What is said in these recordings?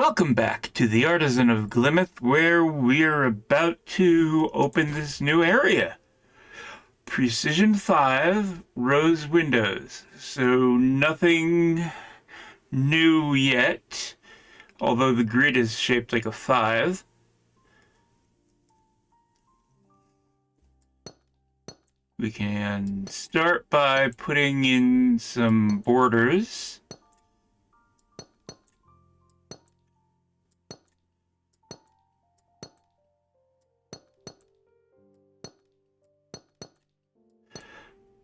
Welcome back to the Artisan of Glimmith, where we're about to open this new area. Precision 5 rose windows, so nothing new yet, although the grid is shaped like a 5. We can start by putting in some borders.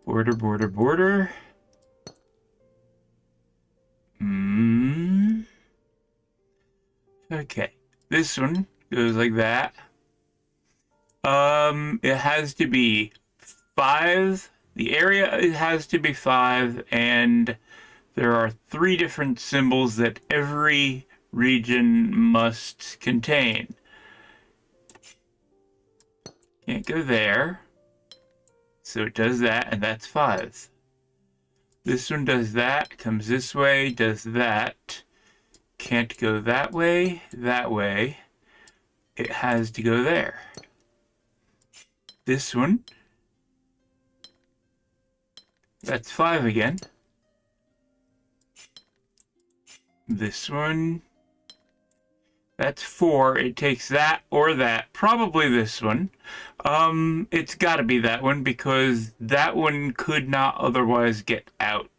Border, border, border. Okay, this one goes like that. It has to be 5. The area it has to be 5, and there are 3 different symbols that every region must contain. Can't go there. So it does that, and that's 5. This one does that, comes this way, does that. Can't go that way, that way. It has to go there. This one, that's 5 again. This one, that's 4. It takes that or that. Probably this one. It's got to be that one because that one could not otherwise get out.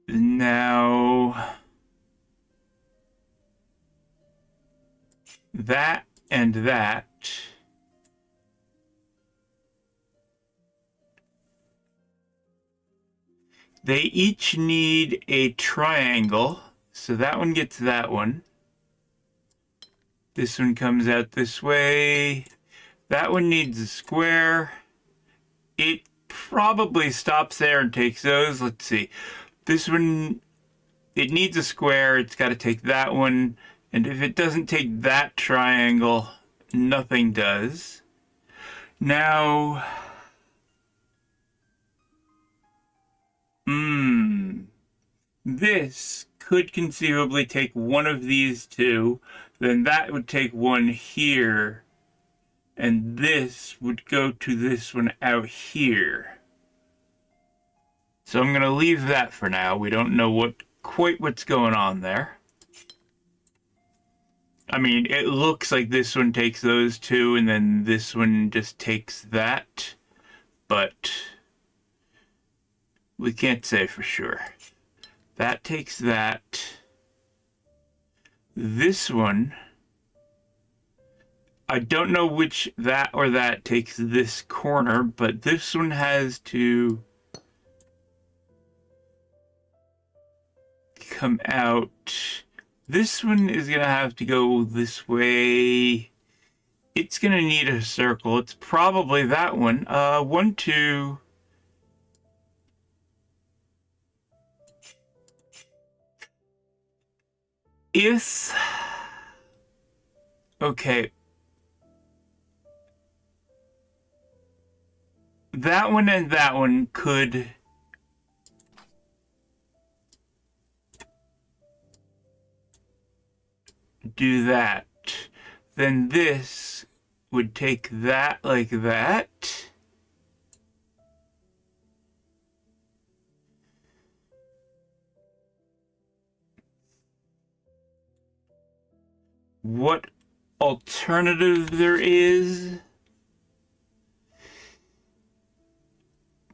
Now, that and that. They each need a triangle, so that one gets that one. This one comes out this way. That one needs a square. It probably stops there and takes those. Let's see. This one, it needs a square. It's got to take that one. And if it doesn't take that triangle, nothing does. Now, this could conceivably take one of these two, then that would take one here, and this would go to this one out here. So I'm going to leave that for now. We don't know quite what's going on there. I mean, it looks like this one takes those two, and then this one just takes that, but we can't say for sure. That takes that. This one, I don't know which that or that takes this corner, but this one has to come out. This one is going to have to go this way. It's going to need a circle. It's probably that one. 1, 2... Okay. That one and that one could do that. Then this would take that like that. What alternative there is?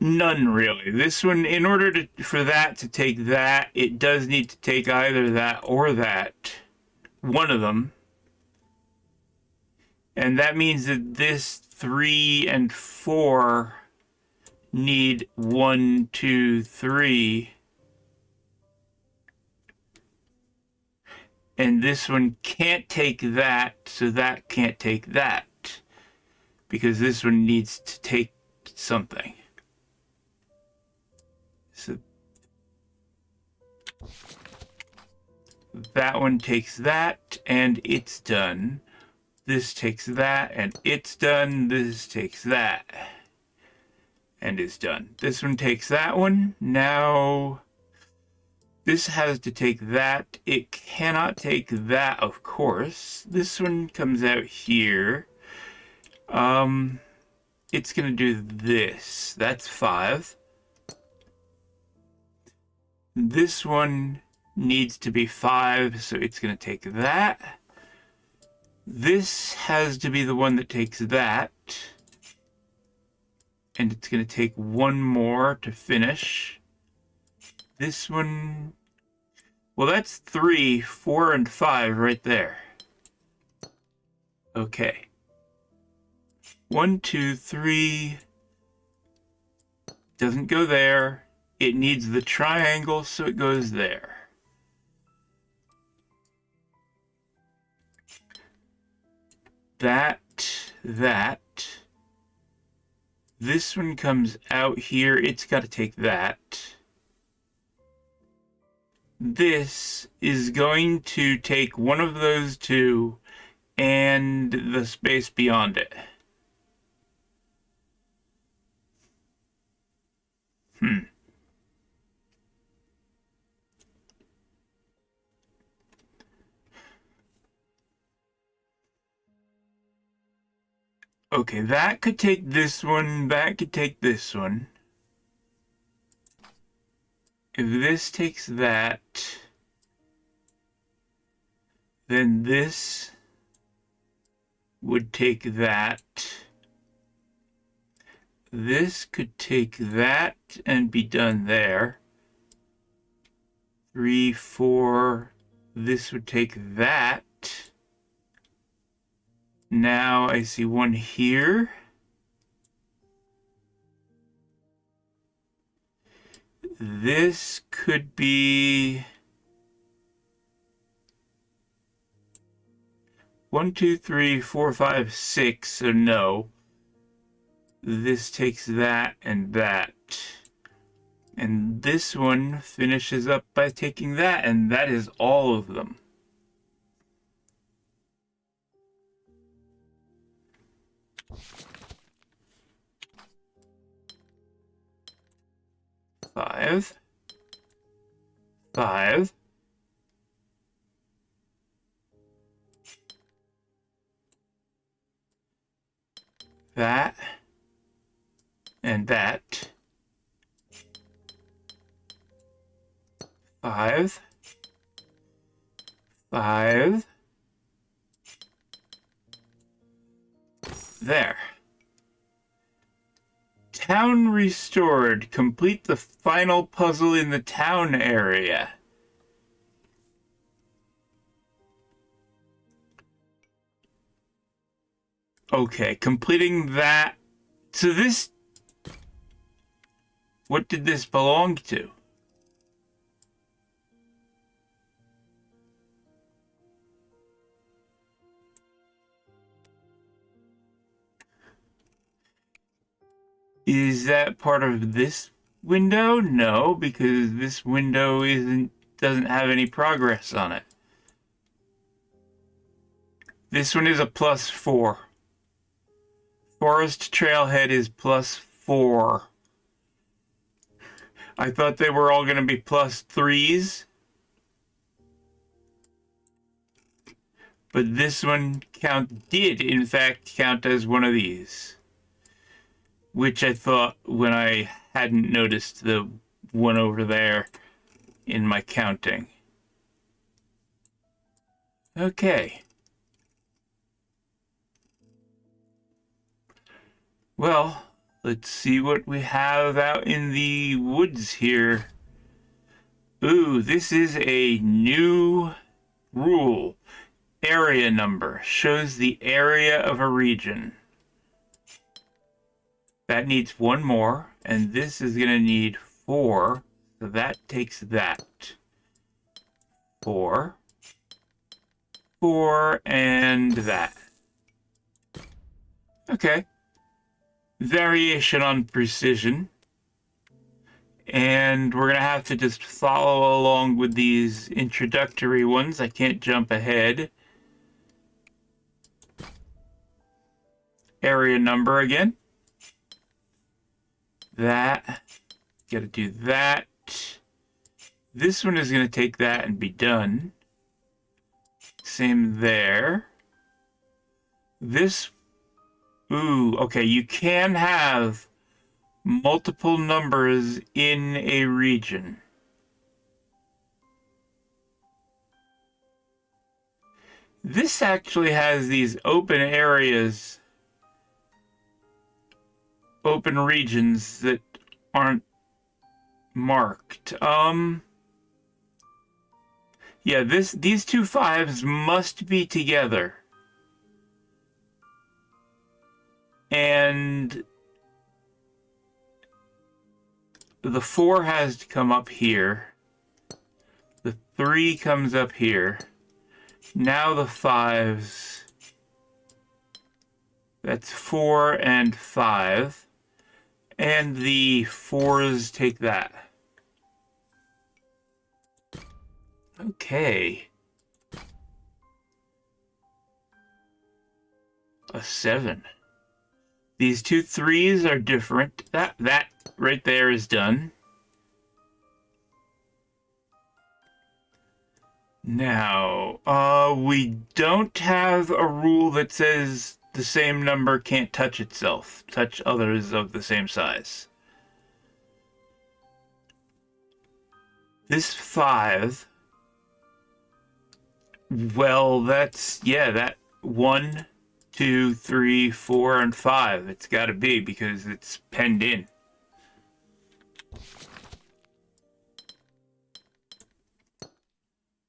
None really. This one, in order for that to take that, it does need to take either that or that. One of them. And that means that this 3 and 4 need 1, 2, 3. And this one can't take that, so that can't take that. Because this one needs to take something. So that one takes that, and it's done. This takes that, and it's done. This takes that. and is done. This one takes that one. Now this has to take that. It cannot take that, of course. This one comes out here. It's gonna do this. That's 5. This one needs to be 5, so it's gonna take that. This has to be the one that takes that. And it's gonna take one more to finish. This one, well, that's 3, 4, and 5 right there. Okay. 1, 2, 3. Doesn't go there. It needs the triangle, so it goes there. That. This one comes out here. It's got to take that. This is going to take one of those two and the space beyond it. Okay, that could take this one, that could take this one. If this takes that, then this would take that. This could take that and be done there. 3, 4, this would take that. Now I see one here. This could be 1, 2, 3, 4, 5, 6, so no. This takes that and that. And this one finishes up by taking that, and that is all of them. Five. That. And that. 5. There. Town restored. Complete the final puzzle in the town area. Okay, completing that. So this... What did this belong to? Is that part of this window? No, because this window doesn't have any progress on it. This one is a +4. Forest Trailhead is +4. I thought they were all going to be +3s. But this one did in fact count as one of these. Which I thought when I hadn't noticed the one over there in my counting. Okay. Well, let's see what we have out in the woods here. Ooh, this is a new rule. Area number shows the area of a region. That needs one more, and this is going to need 4, so that takes that. 4, and that. Okay. Variation on precision. And we're going to have to just follow along with these introductory ones. I can't jump ahead. Area number again. that. Gotta do that. This one is gonna take that and be done. Same there. This, ooh, okay, you can have multiple numbers in a region. This actually has these open areas, open regions that aren't marked. Yeah, these two fives must be together. And the 4 has to come up here. The 3 comes up here. Now the 5s. That's 4 and 5. And the 4s take that. Okay. A 7. These two 3s are different. That right there is done. Now, we don't have a rule that says the same number can't touch itself, touch others of the same size. This 5, well, that's, yeah, that 1, 2, 3, 4, and 5. It's got to be because it's penned in.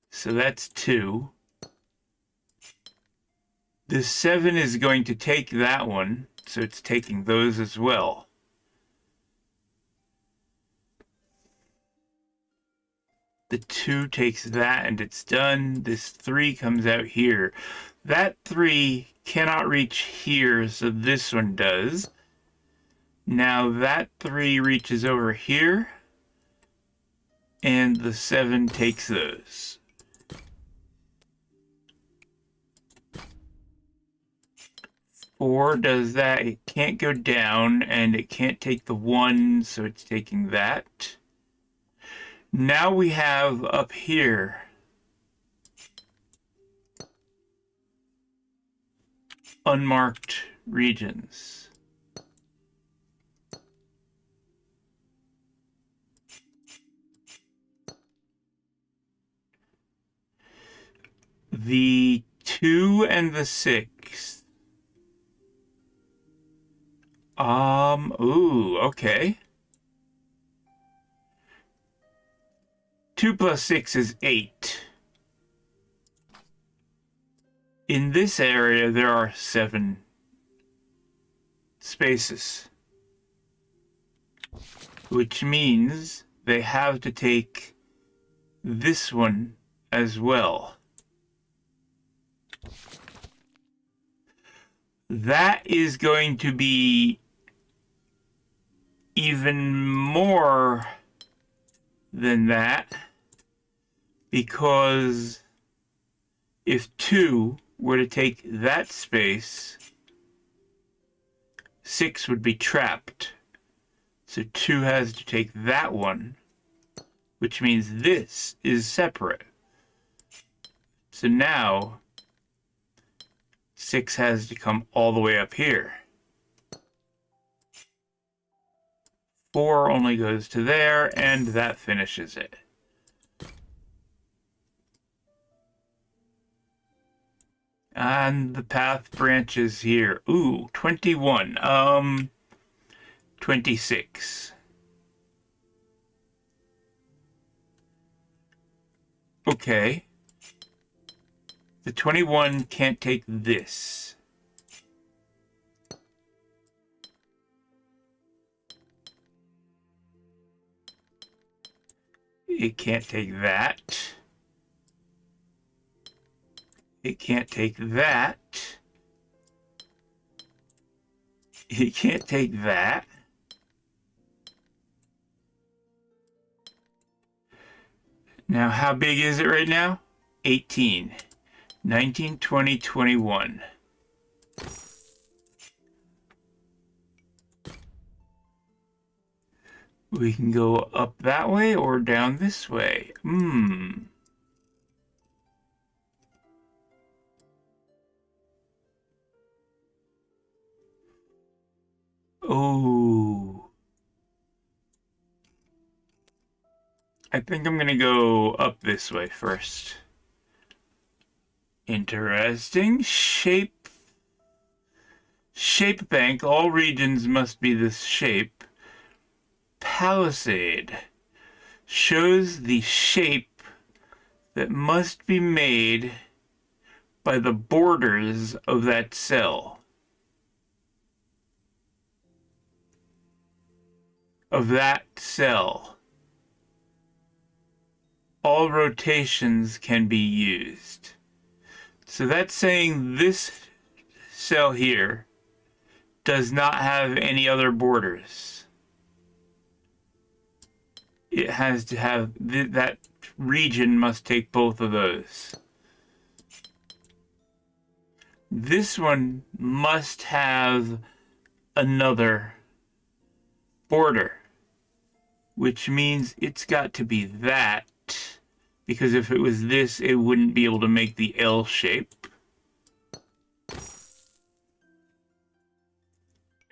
So that's 2. The 7 is going to take that one, so it's taking those as well. The 2 takes that and it's done. This 3 comes out here. That 3 cannot reach here, so this one does. Now that 3 reaches over here, and the 7 takes those. 4 does that. It can't go down, and it can't take the 1, so it's taking that. Now we have up here unmarked regions. The 2 and the 6. Ooh, okay. 2 plus 6 is 8. In this area, there are 7 spaces, which means they have to take this one as well. That is going to be even more than that, because if 2 were to take that space, 6 would be trapped. So 2 has to take that one, which means this is separate. So now 6 has to come all the way up here. 4 only goes to there, and that finishes it. And the path branches here. Ooh, 21. 26. Okay. The 21 can't take this. It can't take that. It can't take that. It can't take that. Now, how big is it right now? 18. 19, 20, 21. We can go up that way or down this way. Oh. I think I'm gonna go up this way first. Interesting. Shape bank. All regions must be this shape. Palisade shows the shape that must be made by the borders of that cell. Of that cell. All rotations can be used. So that's saying this cell here does not have any other borders. It has to have, that region must take both of those. This one must have another border, which means it's got to be that, because if it was this, it wouldn't be able to make the L shape.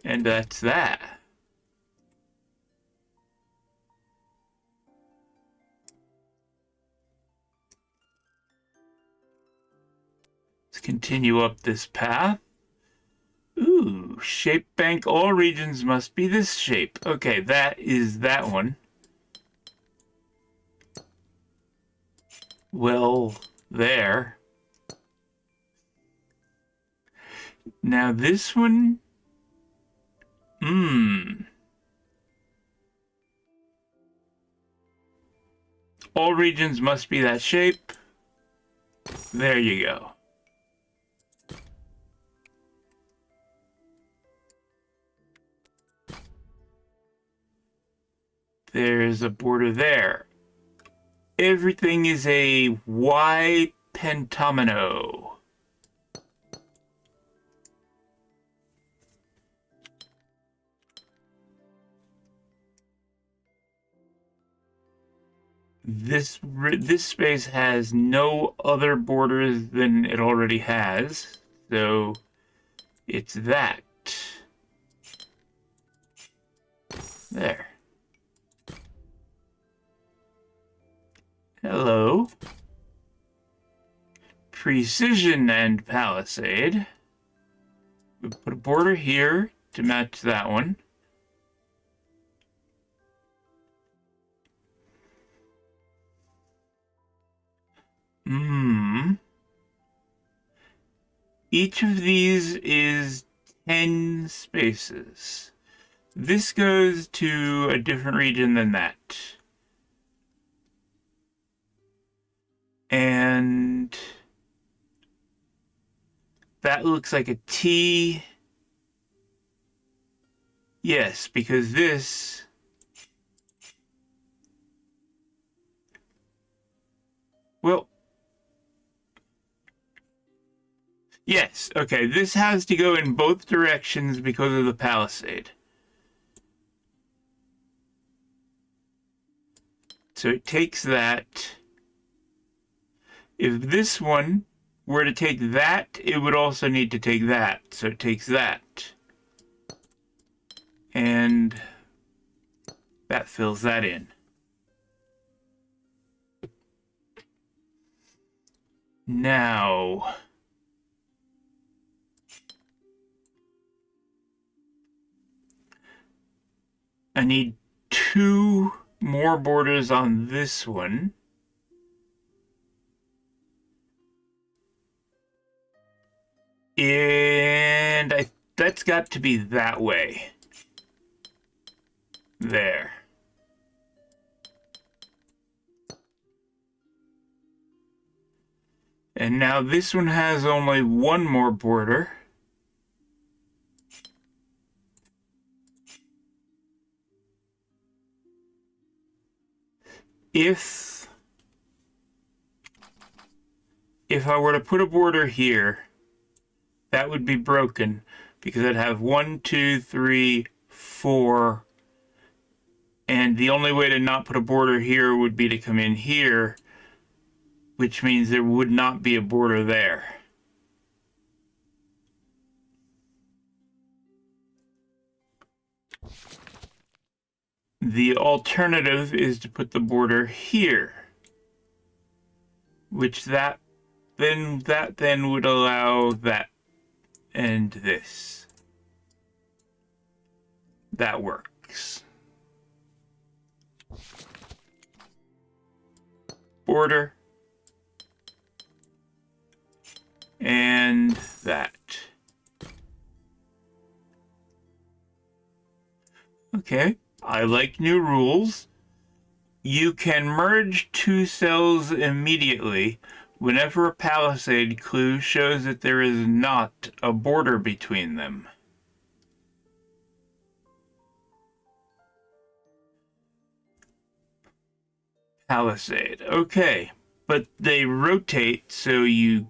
And that's that. Let's continue up this path. Ooh, shape bank. All regions must be this shape. Okay, that is that one. Well, there. Now this one. All regions must be that shape. There you go. There's a border there. Everything is a Y pentamino. This space has no other borders than it already has, so it's that. There. Hello. Precision and Palisade. We put a border here to match that one. Each of these is 10 spaces. This goes to a different region than that. And that looks like a T. Yes, because this... Well... Yes, okay, this has to go in both directions because of the palisade. So it takes that. If this one were to take that, it would also need to take that. So it takes that. And that fills that in. Now... I need 2 more borders on this one. And that's got to be that way. There. And now this one has only 1 more border. If I were to put a border here, that would be broken because I'd have 1, 2, 3, 4, and And the only way to not put a border here would be to come in here, which means there would not be a border there. The alternative is to put the border here, which that then would allow that and this. That works. Border. And that. Okay, I like new rules. You can merge two cells immediately whenever a palisade clue shows that there is not a border between them. Palisade, okay, but they rotate so you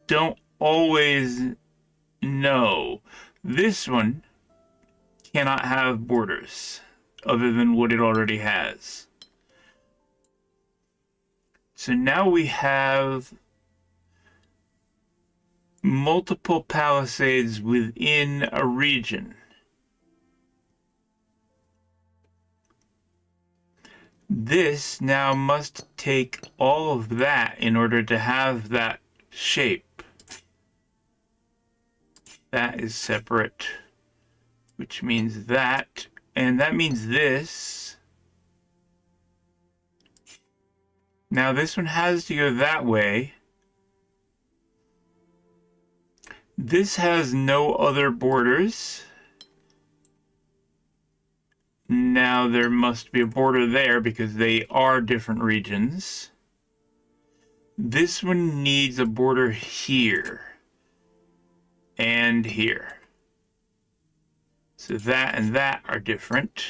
don't always know. This one cannot have borders other than what it already has. So now we have multiple palisades within a region. This now must take all of that in order to have that shape. That is separate, which means that, and that means this. Now this one has to go that way. This has no other borders. Now there must be a border there because they are different regions. This one needs a border here and here. So that and that are different.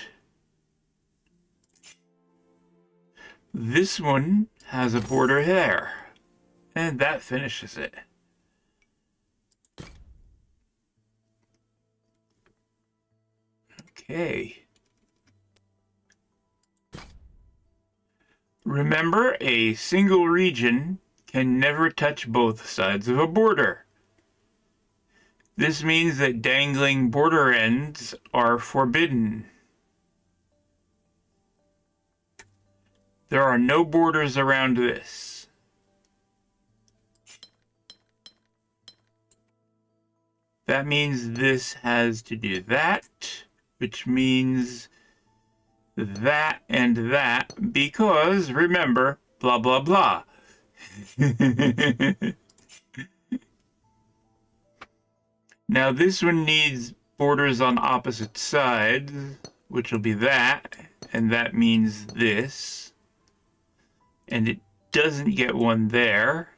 This one has a border there, and that finishes it. Okay. Remember, a single region can never touch both sides of a border. This means that dangling border ends are forbidden. There are no borders around this. That means this has to do that, which means that and that, because, remember, blah, blah, blah. Now this one needs borders on opposite sides, which will be that, and that means this. And it doesn't get one there.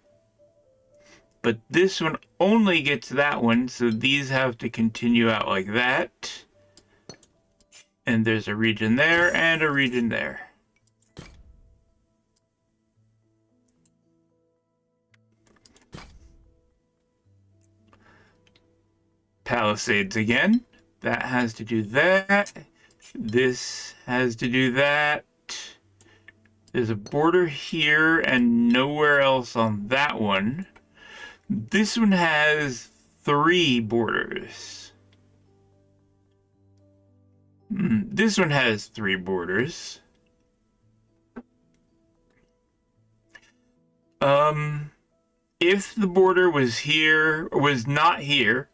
But this one only gets that one, so these have to continue out like that. And there's a region there and a region there. Palisades again. That has to do that. This has to do that. There's a border here and nowhere else on that one. This one has 3 borders. This one has 3 borders. If the border was here, or was not here,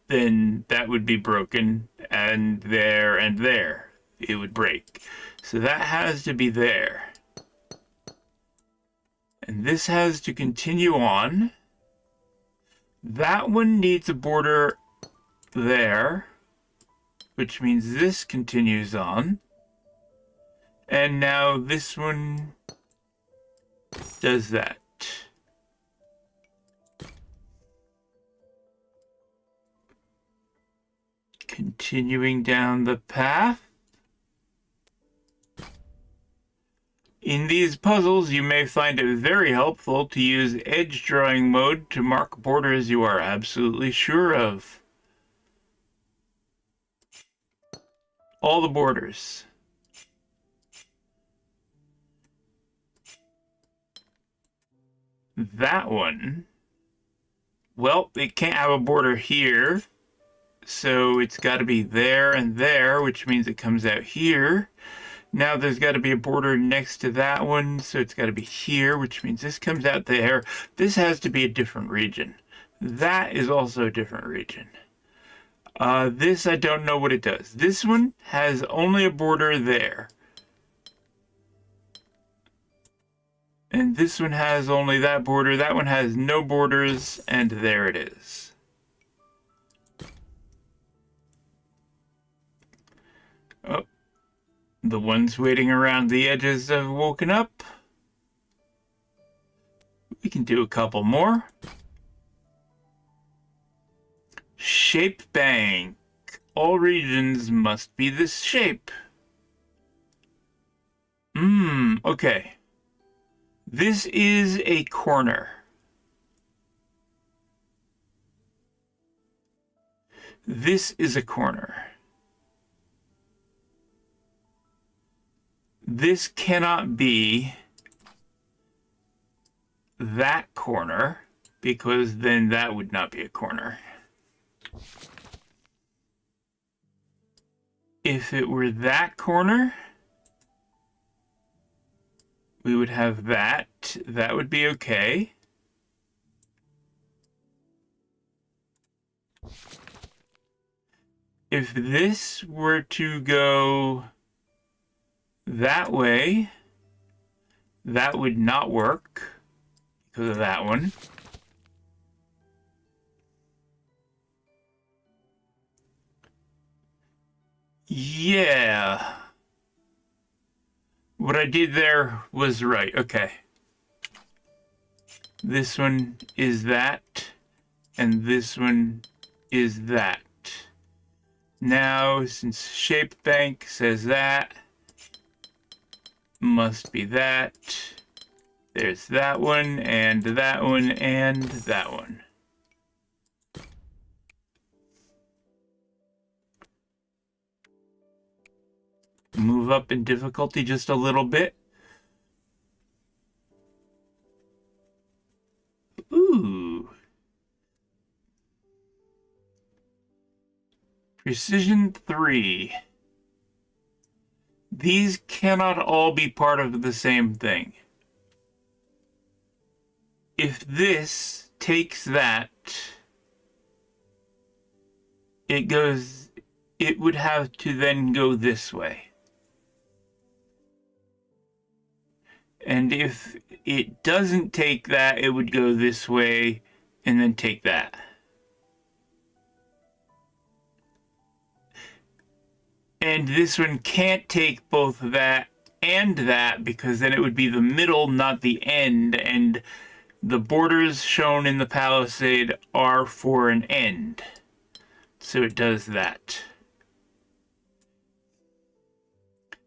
then that would be broken, and there. It would break. So that has to be there. And this has to continue on. That one needs a border there, which means this continues on. And now this one does that. Continuing down the path. In these puzzles, you may find it very helpful to use edge drawing mode to mark borders you are absolutely sure of. All the borders. that one, well, it can't have a border here. So it's got to be there and there, which means it comes out here. Now there's got to be a border next to that one, so it's got to be here, which means this comes out there. This has to be a different region. That is also a different region. This, I don't know what it does. This one has only a border there. And this one has only that border. That one has no borders, and there it is. Oh, the ones waiting around the edges have woken up. We can do a couple more. Shape bank. All regions must be this shape. Okay. This is a corner. This is a corner. This cannot be that corner, because then that would not be a corner. If it were that corner, we would have that. That would be okay. If this were to go that way, that would not work because of that one. Yeah. What I did there was right. Okay. This one is that, and this one is that. Now, since Shape Bank says that, must be that. There's that one, and that one, and that one. Move up in difficulty just a little bit. Ooh. Precision 3. These cannot all be part of the same thing. If this takes that, it would have to then go this way. And if it doesn't take that, it would go this way and then take that. And this one can't take both that and that, because then it would be the middle, not the end. And the borders shown in the palisade are for an end. So it does that.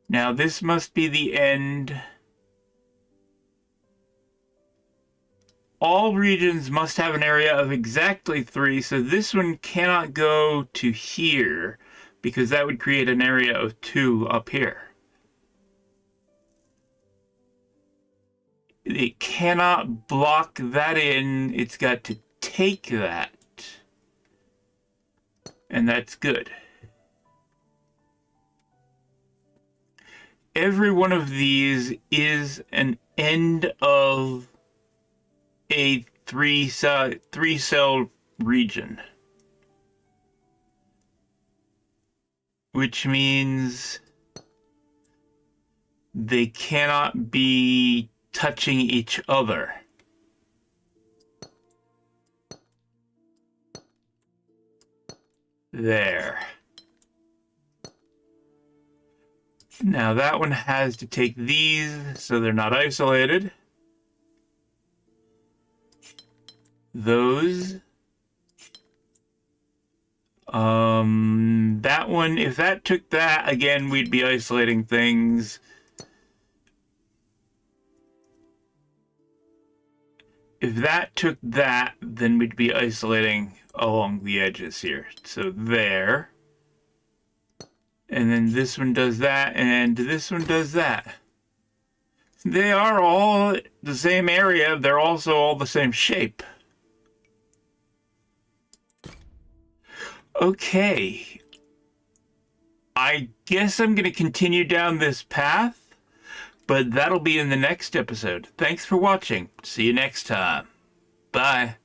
Now this must be the end. All regions must have an area of exactly 3, so this one cannot go to here, because that would create an area of 2 up here. It cannot block that in, it's got to take that. And that's good. Every one of these is an end of a three cell region, which means they cannot be touching each other. There. Now that one has to take these so they're not isolated. Those. That one, if that took that, again, we'd be isolating things. If that took that, then we'd be isolating along the edges here. So there. And then this one does that, and this one does that. They are all the same area. They're also all the same shape. Okay. I guess I'm going to continue down this path, but that'll be in the next episode. Thanks for watching. See you next time. Bye.